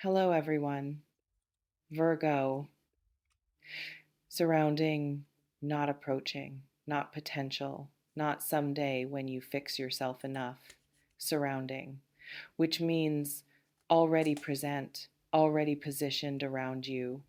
Hello, everyone. Virgo, surrounding not approaching, not potential, not someday when you fix yourself enough, surrounding, which means already present, already positioned around you,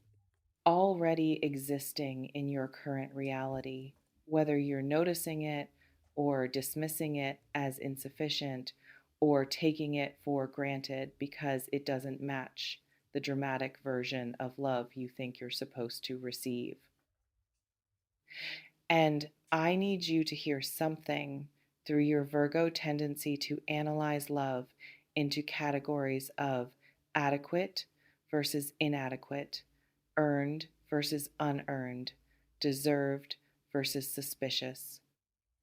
already existing in your current reality, whether you're noticing it or dismissing it as insufficient or taking it for granted because it doesn't match the dramatic version of love you think you're supposed to receive. And I need you to hear something through your Virgo tendency to analyze love into categories of adequate versus inadequate, earned versus unearned, deserved versus suspicious.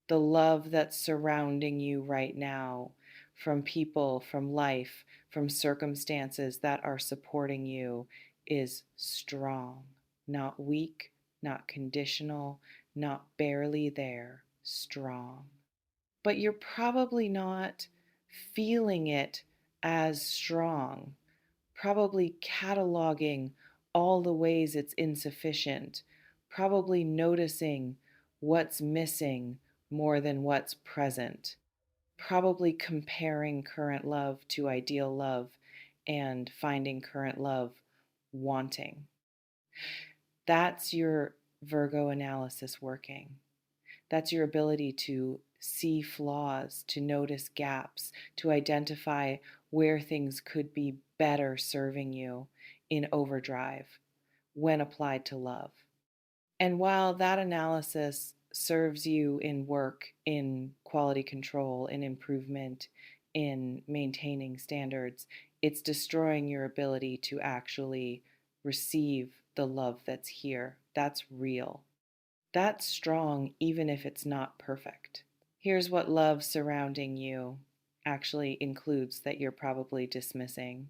The love that's surrounding you right now from people, from life, from circumstances that are supporting you is strong, not weak, not conditional, not barely there, strong. But you're probably not feeling it as strong, probably cataloging all the ways it's insufficient, probably noticing what's missing more than what's present, probably comparing current love to ideal love and finding current love wanting. That's your Virgo analysis working. That's your ability to see flaws, to notice gaps, to identify where things could be better serving you in overdrive when applied to love. And while that analysis serves you in work, in quality control, in improvement, in maintaining standards, it's destroying your ability to actually receive the love that's here. That's real. That's strong, even if it's not perfect. Here's what love surrounding you actually includes that you're probably dismissing.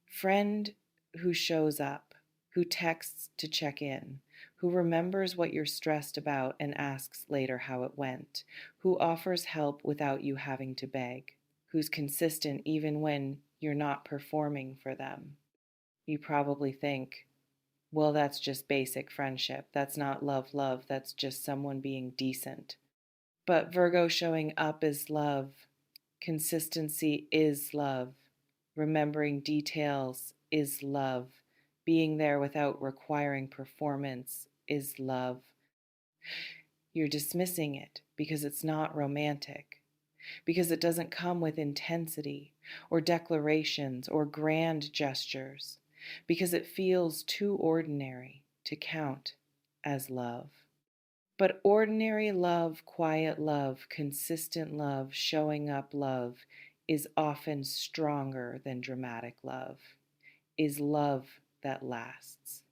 Friend who shows up, who texts to check in, who remembers what you're stressed about and asks later how it went, who offers help without you having to beg, who's consistent even when you're not performing for them. You probably think, well, that's just basic friendship. That's not love, love. That's just someone being decent. But Virgo showing up is love. Consistency is love. Remembering details is love. Being there without requiring performance is love. You're dismissing it because it's not romantic, because it doesn't come with intensity or declarations or grand gestures, because it feels too ordinary to count as love. But ordinary love, quiet love, consistent love, showing up love is often stronger than dramatic love, is love that lasts,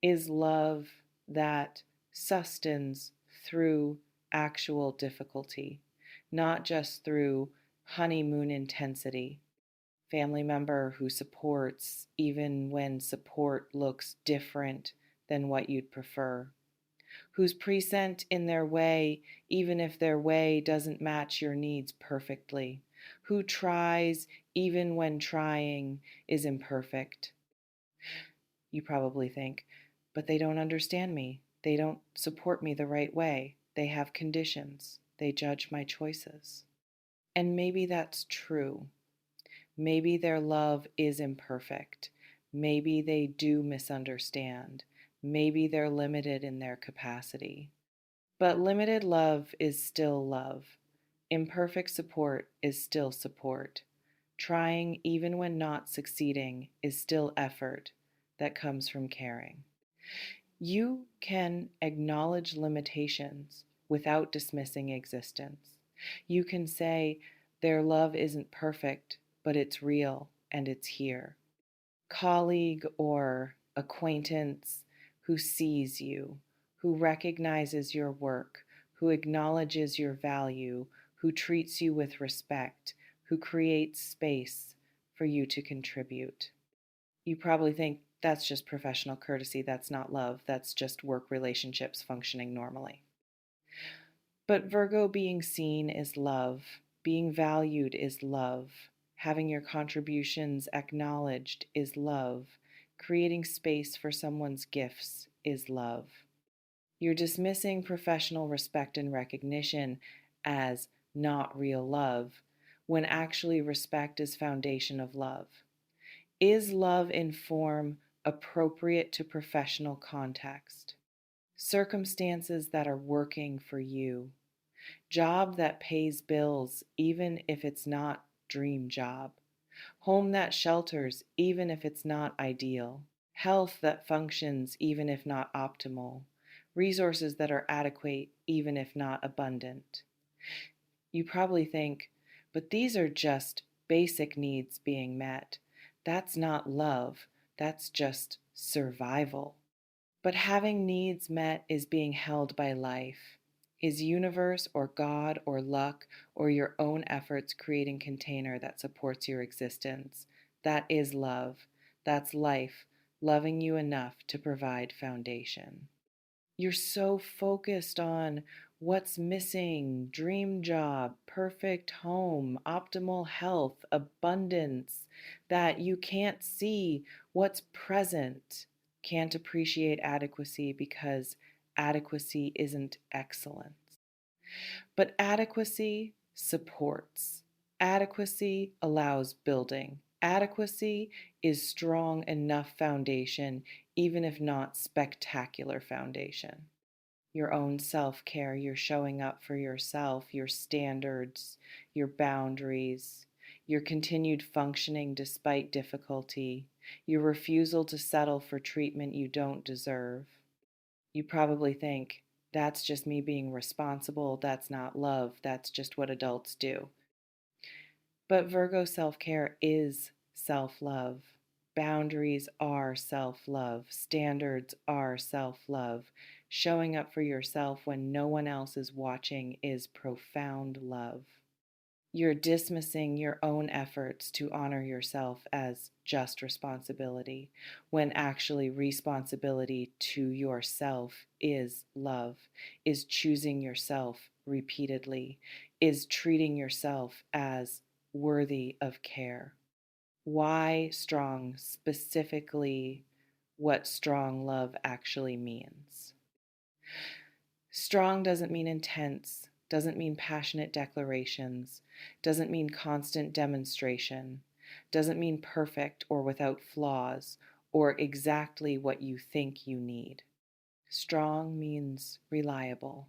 is love that sustains through actual difficulty, not just through honeymoon intensity. Family member who supports even when support looks different than what you'd prefer, who's present in their way, even if their way doesn't match your needs perfectly, who tries even when trying is imperfect. You probably think, but they don't understand me. They don't support me the right way. They have conditions. They judge my choices. And maybe that's true. Maybe their love is imperfect. Maybe they do misunderstand. Maybe they're limited in their capacity. But limited love is still love. Imperfect support is still support. Trying, even when not succeeding, is still effort that comes from caring. You can acknowledge limitations without dismissing existence. You can say, their love isn't perfect, but it's real and it's here. Colleague or acquaintance who sees you, who recognizes your work, who acknowledges your value, who treats you with respect, who creates space for you to contribute. You probably think that's just professional courtesy, that's not love, that's just work relationships functioning normally. But Virgo being seen is love, being valued is love, Having your contributions acknowledged is love. Creating space for someone's gifts is love. You're dismissing professional respect and recognition as not real love, when actually respect is foundation of love. Is love in form appropriate to professional context? Circumstances that are working for you. Job that pays bills even if it's not dream job. Home that shelters even if it's not ideal. Health that functions even if not optimal. Resources that are adequate even if not abundant. You probably think, but these are just basic needs being met. That's not love, that's just survival. But having needs met is being held by life. Is universe or God or luck or your own efforts creating container that supports your existence? That is love. That's life, loving you enough to provide foundation. You're so focused on what's missing, dream job, perfect home, optimal health, abundance, that you can't see what's present, can't appreciate adequacy because adequacy isn't excellence. But adequacy supports. Adequacy allows building. Adequacy is strong enough foundation, even if not spectacular foundation. Your own self care, you're showing up for yourself, your standards, your boundaries, your continued functioning despite difficulty, your refusal to settle for treatment you don't deserve. You probably think, that's just me being responsible, that's not love, that's just what adults do. But Virgo self care is self love. Boundaries are self love. Standards are self love. Showing up for yourself when no one else is watching is profound love. You're dismissing your own efforts to honor yourself as just responsibility, when actually responsibility to yourself is love, is choosing yourself repeatedly, is treating yourself as worthy of care. Why strong, specifically what strong love actually means. Strong doesn't mean intense, doesn't mean passionate declarations, doesn't mean constant demonstration, doesn't mean perfect or without flaws or exactly what you think you need. Strong means reliable,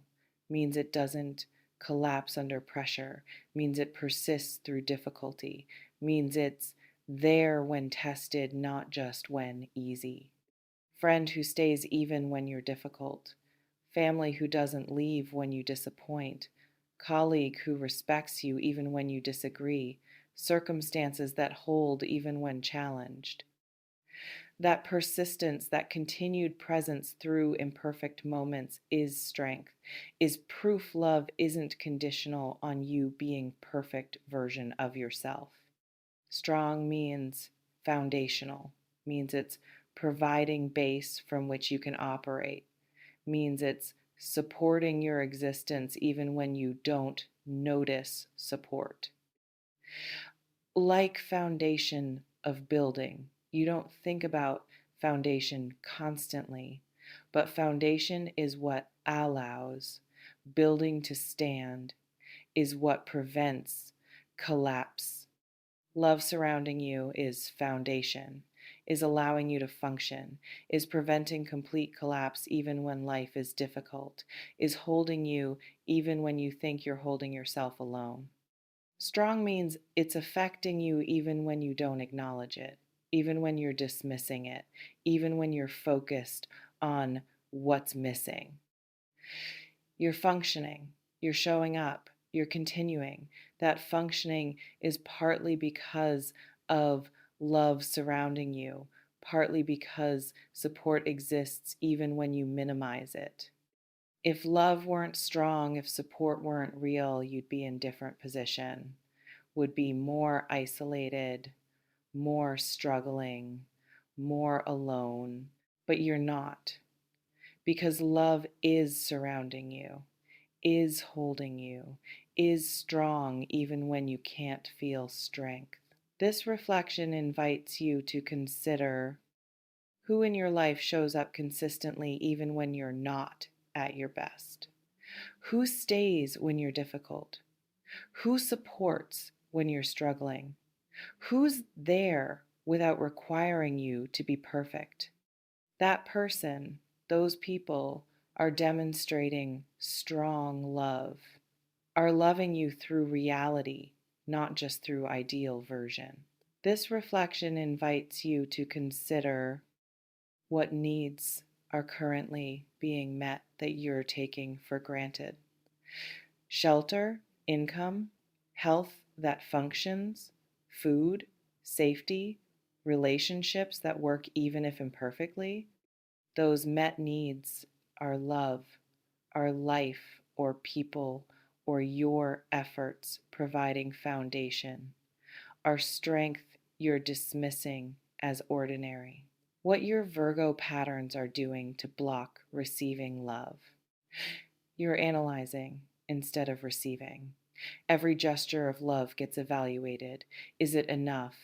means it doesn't collapse under pressure, means it persists through difficulty, means it's there when tested, not just when easy. Friend who stays even when you're difficult. Family who doesn't leave when you disappoint. Colleague who respects you even when you disagree. Circumstances that hold even when challenged. That persistence, that continued presence through imperfect moments is strength, is proof love isn't conditional on you being perfect version of yourself. Strong means foundational, means it's providing base from which you can operate, means it's supporting your existence even when you don't notice support. Like foundation of building, you don't think about foundation constantly, but foundation is what allows building to stand, is what prevents collapse. Love surrounding you is foundation, is allowing you to function, is preventing complete collapse even when life is difficult, is holding you even when you think you're holding yourself alone. Strong means it's affecting you even when you don't acknowledge it, even when you're dismissing it, even when you're focused on what's missing. You're functioning, you're showing up, you're continuing. That functioning is partly because of love surrounding you, partly because support exists even when you minimize it. If love weren't strong, if support weren't real, you'd be in different position, would be more isolated, more struggling, more alone, but you're not, because love is surrounding you, is holding you, is strong even when you can't feel strength. This reflection invites you to consider who in your life shows up consistently even when you're not at your best. Who stays when you're difficult? Who supports when you're struggling? Who's there without requiring you to be perfect? That person, those people, are demonstrating strong love, are loving you through reality, not just through ideal version. This reflection invites you to consider what needs are currently being met that you're taking for granted. Shelter, income, health that functions, food, safety, relationships that work even if imperfectly. Those met needs are love, are life or people or your efforts providing foundation, are strength you're dismissing as ordinary. What your Virgo patterns are doing to block receiving love. You're analyzing instead of receiving. Every gesture of love gets evaluated. Is it enough?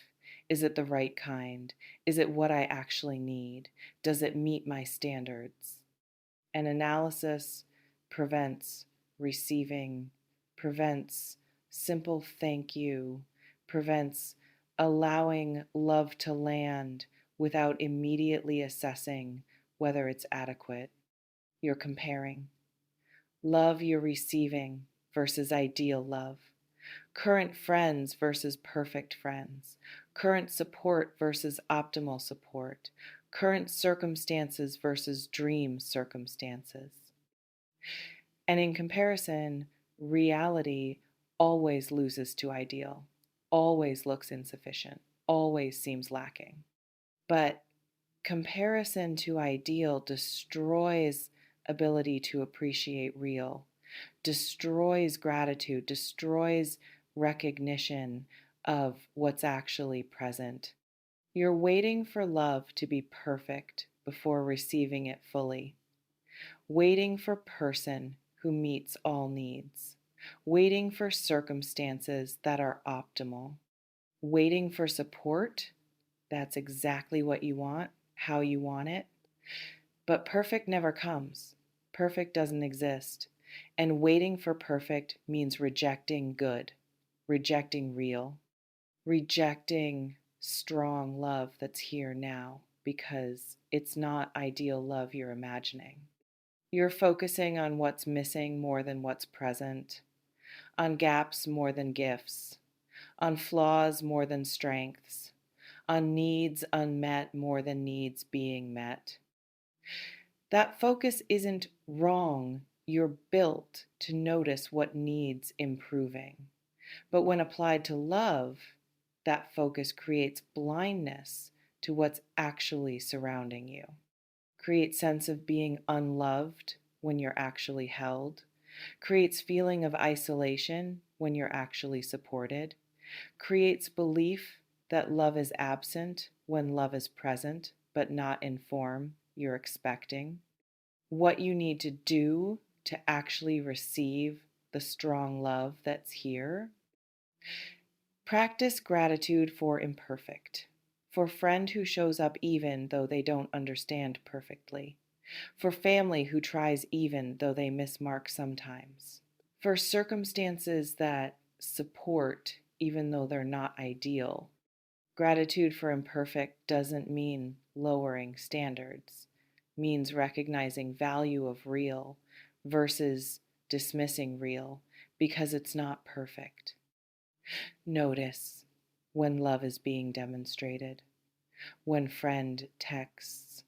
Is it the right kind? Is it what I actually need? Does it meet my standards? An analysis prevents receiving, prevents simple thank you, prevents allowing love to land without immediately assessing whether it's adequate. You're comparing. Love you're receiving versus ideal love. Current friends versus perfect friends. Current support versus optimal support. Current circumstances versus dream circumstances. And in comparison, reality always loses to ideal, always looks insufficient, always seems lacking. But comparison to ideal destroys ability to appreciate real, destroys gratitude, destroys recognition of what's actually present. You're waiting for love to be perfect before receiving it fully, waiting for person who meets all needs, waiting for circumstances that are optimal, waiting for support that's exactly what you want, how you want it. But perfect never comes. Perfect doesn't exist. And waiting for perfect means rejecting good, rejecting real, rejecting strong love that's here now because it's not ideal love you're imagining. You're focusing on what's missing more than what's present, on gaps more than gifts, on flaws more than strengths, on needs unmet more than needs being met. That focus isn't wrong. You're built to notice what needs improving. But when applied to love, that focus creates blindness to what's actually surrounding you. Creates sense of being unloved when you're actually held. Creates feeling of isolation when you're actually supported. Creates belief that love is absent when love is present, but not in form you're expecting. What you need to do to actually receive the strong love that's here. Practice gratitude for imperfect, for friend who shows up even though they don't understand perfectly, for family who tries even though they miss mark sometimes, for circumstances that support even though they're not ideal. Gratitude for imperfect doesn't mean lowering standards, means recognizing value of real versus dismissing real because it's not perfect. Notice when love is being demonstrated, when friend texts,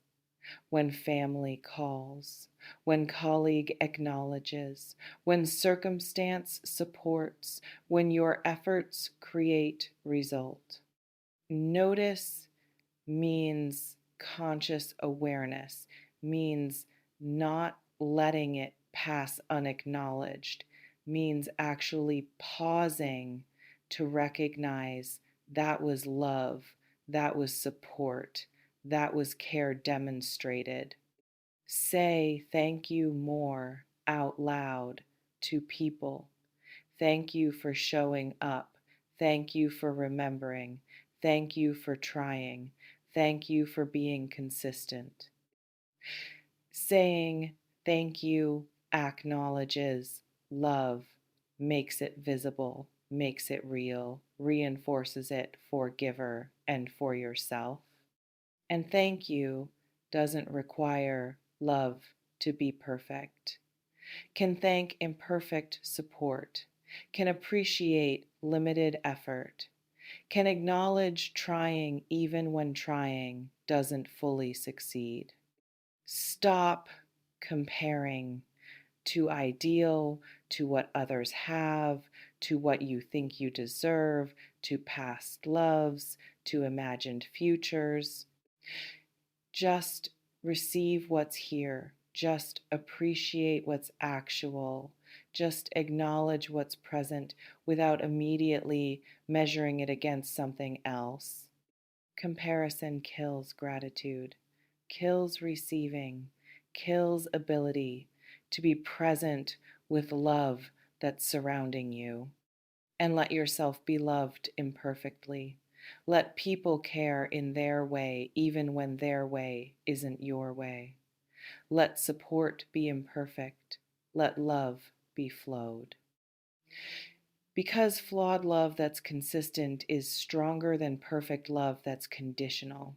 when family calls, when colleague acknowledges, when circumstance supports, when your efforts create result. Notice means conscious awareness, means not letting it pass unacknowledged, means actually pausing to recognize that was love, that was support, that was care demonstrated. Say thank you more out loud to people. Thank you for showing up. Thank you for remembering. Thank you for trying. Thank you for being consistent. Saying thank you acknowledges love, makes it visible, makes it real, reinforces it for giver and for yourself. And thank you doesn't require love to be perfect. Can thank imperfect support, can appreciate limited effort, can acknowledge trying even when trying doesn't fully succeed. Stop comparing to ideal, to what others have, to what you think you deserve, to past loves, to imagined futures. Just receive what's here. Just appreciate what's actual. Just acknowledge what's present without immediately measuring it against something else. Comparison kills gratitude, kills receiving, kills ability to be present with love that's surrounding you. And let yourself be loved imperfectly. Let people care in their way, even when their way isn't your way. Let support be imperfect. Let love be flowed. Because flawed love that's consistent is stronger than perfect love that's conditional.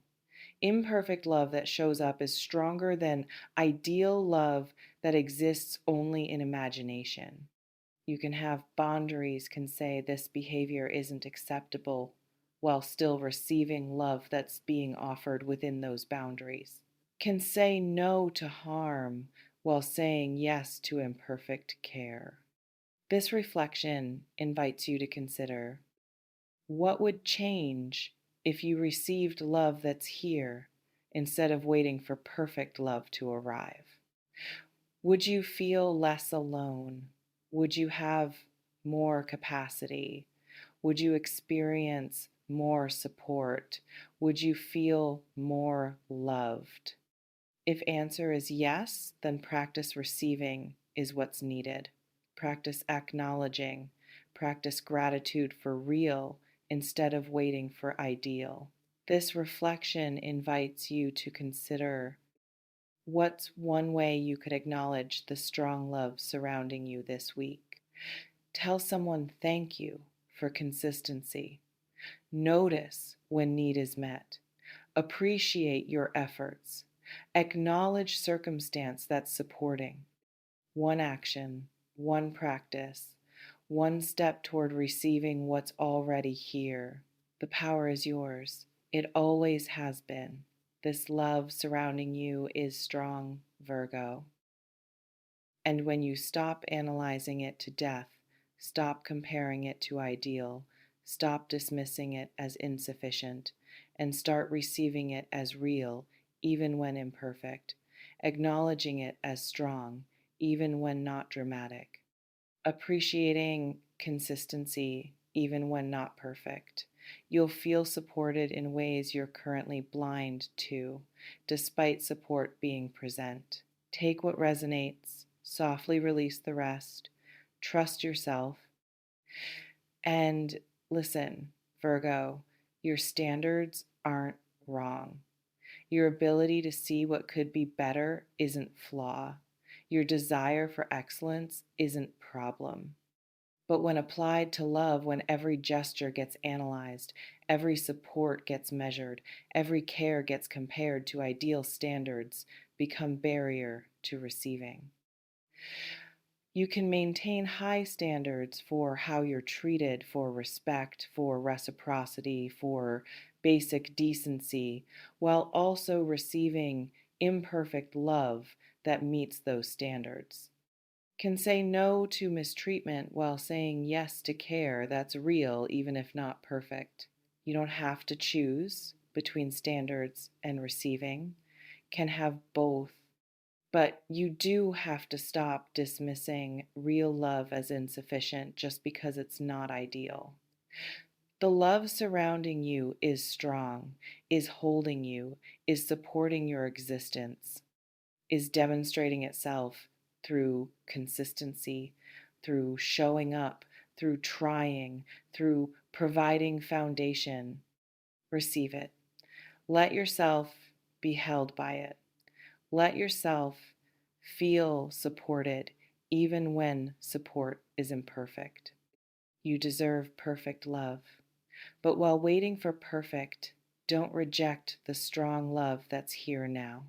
Imperfect love that shows up is stronger than ideal love that exists only in imagination. You can have boundaries, can say this behavior isn't acceptable while still receiving love that's being offered within those boundaries. Can say no to harm while saying yes to imperfect care. This reflection invites you to consider what would change if you received love that's here instead of waiting for perfect love to arrive. Would you feel less alone? Would you have more capacity? Would you experience more support? Would you feel more loved? If answer is yes, then practice receiving is what's needed. Practice acknowledging. Practice gratitude for real instead of waiting for ideal. This reflection invites you to consider what's one way you could acknowledge the strong love surrounding you this week? Tell someone thank you for consistency. Notice when need is met. Appreciate your efforts. Acknowledge circumstance that's supporting. One action, one practice, one step toward receiving what's already here. The power is yours. It always has been. This love surrounding you is strong, Virgo. And when you stop analyzing it to death, stop comparing it to ideal, stop dismissing it as insufficient, and start receiving it as real, even when imperfect, acknowledging it as strong, even when not dramatic, appreciating consistency, even when not perfect. You'll feel supported in ways you're currently blind to, despite support being present. Take what resonates, softly release the rest, trust yourself, and listen, Virgo, your standards aren't wrong. Your ability to see what could be better isn't flaw. Your desire for excellence isn't problem. But when applied to love, when every gesture gets analyzed, every support gets measured, every care gets compared to ideal standards, become barrier to receiving. You can maintain high standards for how you're treated, for respect, for reciprocity, for basic decency, while also receiving imperfect love that meets those standards. Can say no to mistreatment while saying yes to care that's real, even if not perfect. You don't have to choose between standards and receiving, can have both. But you do have to stop dismissing real love as insufficient just because it's not ideal. The love surrounding you is strong, is holding you, is supporting your existence, is demonstrating itself through consistency, through showing up, through trying, through providing foundation. Receive it. Let yourself be held by it. Let yourself feel supported even when support is imperfect. You deserve perfect love. But while waiting for perfect, don't reject the strong love that's here now.